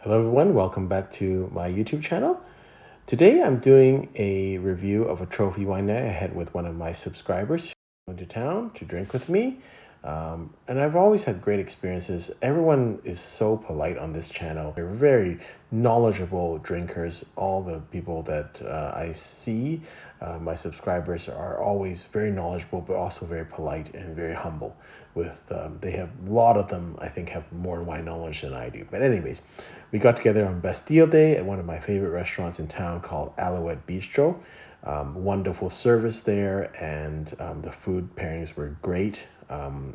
Hello everyone, welcome back to my YouTube channel. Today I'm doing a review of a trophy wine that I had with one of my subscribers who came to town to drink with me. And I've always had great experiences. Everyone is so polite on this channel. They're very knowledgeable drinkers. All the people that I see, my subscribers are always very knowledgeable, but also very polite and very humble. They have a lot of them, I think, have more wine knowledge than I do. But anyways, we got together on Bastille Day at one of my favorite restaurants in town called Alouette Bistro. Wonderful service there, and the food pairings were great.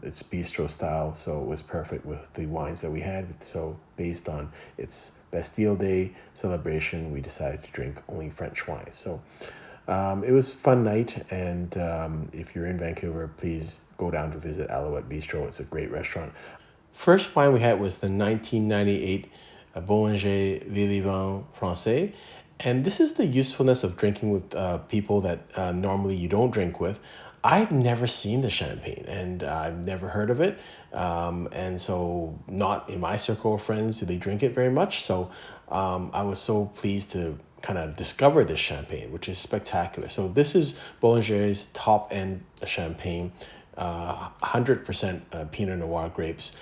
It's bistro style, so it was perfect with the wines that we had. So based on its Bastille Day celebration, we decided to drink only French wine. So it was a fun night, and if you're in Vancouver, please go down to visit Alouette Bistro. It's a great restaurant. First wine we had was the 1998 Bollinger Vieilles Francaises. And this is the usefulness of drinking with people that normally you don't drink with. I've never seen the champagne and I've never heard of it. And so not in my circle of friends do they drink it very much. So I was so pleased to kind of discover this champagne, which is spectacular. So this is Bollinger's top end champagne, 100% Pinot Noir grapes,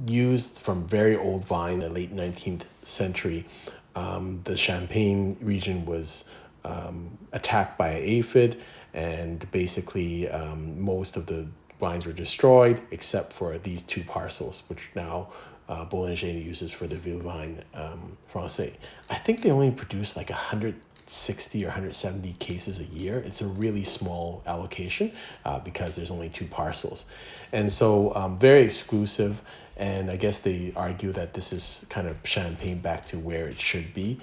used from very old vine in the late 19th century. The Champagne region was attacked by an aphid, and basically most of the vines were destroyed except for these two parcels, which now Bollinger uses for the Vieilles Francais. I think they only produce like 160 or 170 cases a year. It's a really small allocation because there's only two parcels. And so very exclusive. And I guess they argue that this is kind of champagne back to where it should be.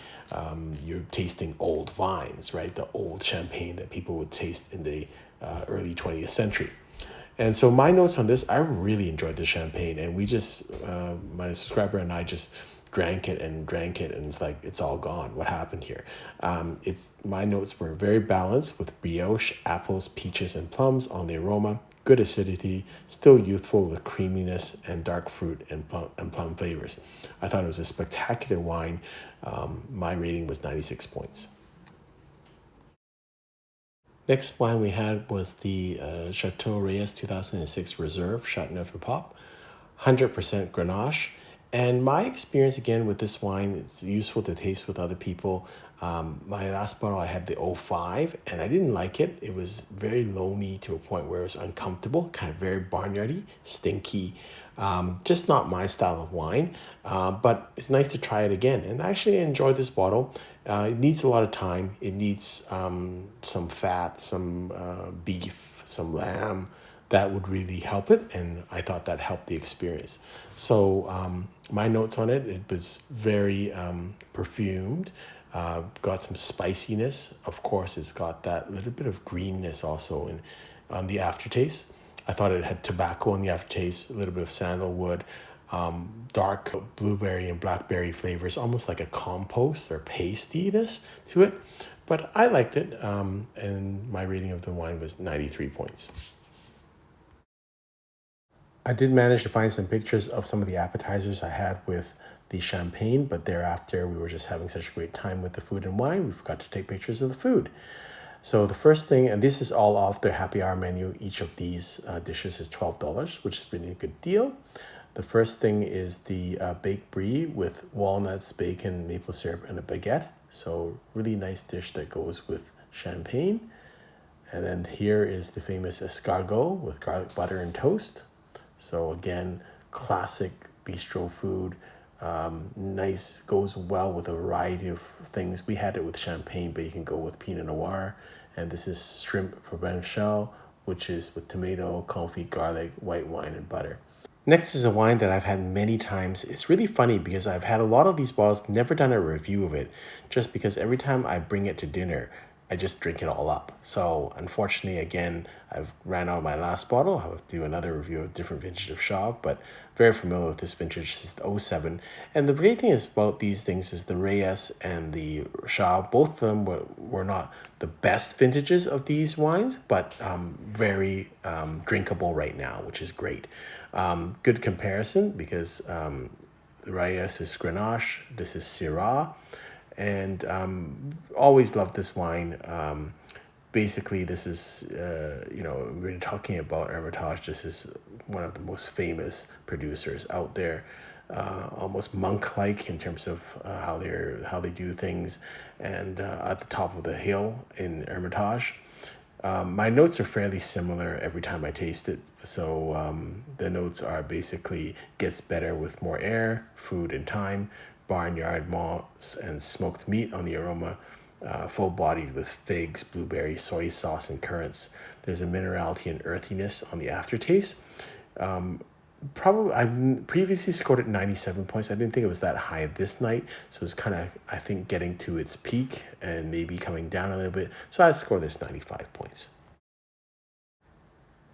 You're tasting old vines, right? The old champagne that people would taste in the early 20th century. And so my notes on this, I really enjoyed the champagne. And we just, my subscriber and I just drank it, and it's like, it's all gone. What happened here? My notes were very balanced with brioche, apples, peaches, and plums on the aroma. Good acidity, still youthful with creaminess and dark fruit and plum flavors. I thought it was a spectacular wine. My rating was 96 points. Next wine we had was the Chateau Rayas 2006 Reserve Chateauneuf-du-Pape, 100% Grenache. And my experience again with this wine, it's useful to taste with other people. My last bottle, I had the 05, and I didn't like it. It was very loamy to a point where it was uncomfortable, kind of very barnyardy, stinky. Just not my style of wine, but it's nice to try it again. And I actually enjoyed this bottle. It needs a lot of time. It needs some fat, some beef, some lamb. That would really help it, and I thought that helped the experience. So my notes on it, it was very perfumed, got some spiciness. Of course, it's got that little bit of greenness also on the aftertaste. I thought it had tobacco in the aftertaste, a little bit of sandalwood, dark blueberry and blackberry flavors, almost like a compost or pastiness to it. But I liked it, and my rating of the wine was 93 points. I did manage to find some pictures of some of the appetizers I had with the champagne, but thereafter we were just having such a great time with the food and wine, we forgot to take pictures of the food. So the first thing, and this is all off their happy hour menu, each of these dishes is $12, which is really a good deal. The first thing is the baked brie with walnuts, bacon, maple syrup, and a baguette. So really nice dish that goes with champagne. And then here is the famous escargot with garlic butter and toast. So again, classic bistro food. Nice, goes well with a variety of things. We had it with champagne, but you can go with Pinot Noir. And this is shrimp provençal, which is with tomato, confit, garlic, white wine, and butter. Next is a wine that I've had many times. It's really funny because I've had a lot of these bottles, never done a review of it, just because every time I bring it to dinner, I just drink it all up. So unfortunately, again, I've ran out of my last bottle. I'll have to do another review of a different vintage of Chave, but very familiar with this vintage. This is the 07. And the great thing is about these things is the Reyes and the Chave, both of them were not the best vintages of these wines, but very drinkable right now, which is great. Good comparison because Rayas is Grenache. This is Syrah. And always loved this wine. Basically, this is, we're talking about Hermitage. This is one of the most famous producers out there. Almost monk-like in terms of how they do things, and at the top of the hill in Hermitage. My notes are fairly similar every time I taste it. So the notes are basically gets better with more air, food and time, barnyard malts and smoked meat on the aroma, full-bodied with figs, blueberry, soy sauce, and currants. There's a minerality and earthiness on the aftertaste. Probably I previously scored it 97 points. I didn't think it was that high this night, so it's kind of, I think, getting to its peak and maybe coming down a little bit. So I'd score this 95 points.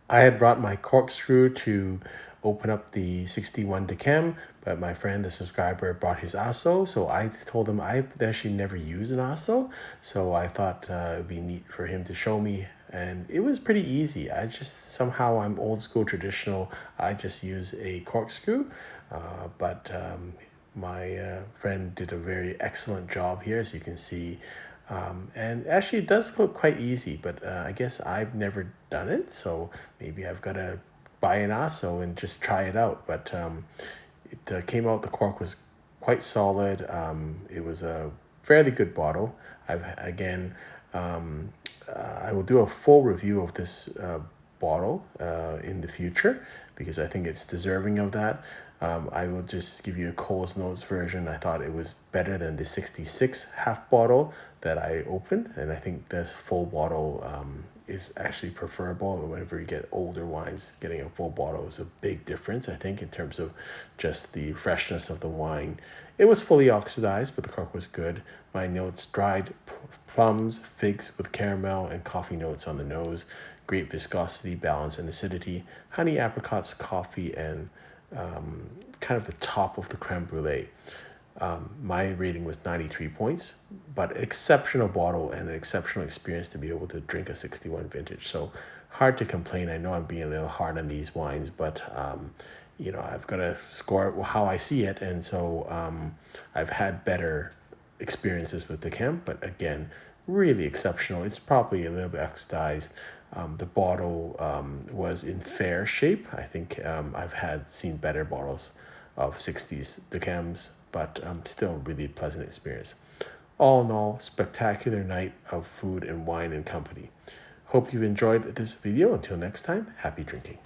I had brought my corkscrew to open up the 61 D'Yquem, but my friend, the subscriber, brought his asso. So I told him I've actually never used an asso, so I thought it'd be neat for him to show me. And it was pretty easy. I just somehow I'm old school traditional. I just use a corkscrew, but my friend did a very excellent job here, as you can see. And actually, it does look quite easy, but I guess I've never done it, so maybe I've got to buy an asso and just try it out. But it came out, the cork was quite solid. It was a fairly good bottle. I will do a full review of this bottle in the future because I think it's deserving of that. I will just give you a Coles Notes version. I thought it was better than the 66 half bottle that I opened, and I think this full bottle is actually preferable. Whenever you get older wines, getting a full bottle is a big difference, I think, in terms of just the freshness of the wine. It was fully oxidized, but the cork was good. My notes: dried plums, figs with caramel, and coffee notes on the nose. Great viscosity, balance, and acidity. Honey, apricots, coffee, and kind of the top of the creme brulee. My rating was 93 points, but exceptional bottle and an exceptional experience to be able to drink a 61 vintage. So hard to complain. I know I'm being a little hard on these wines, but I've got to score it how I see it. And so I've had better experiences with the D'Yquem, but again, really exceptional. It's probably a little bit oxidized. The bottle was in fair shape. I think I've seen better bottles of 60s D'Yquems, but still really pleasant experience. All in all, spectacular night of food and wine and company. Hope you've enjoyed this video. Until next time, happy drinking.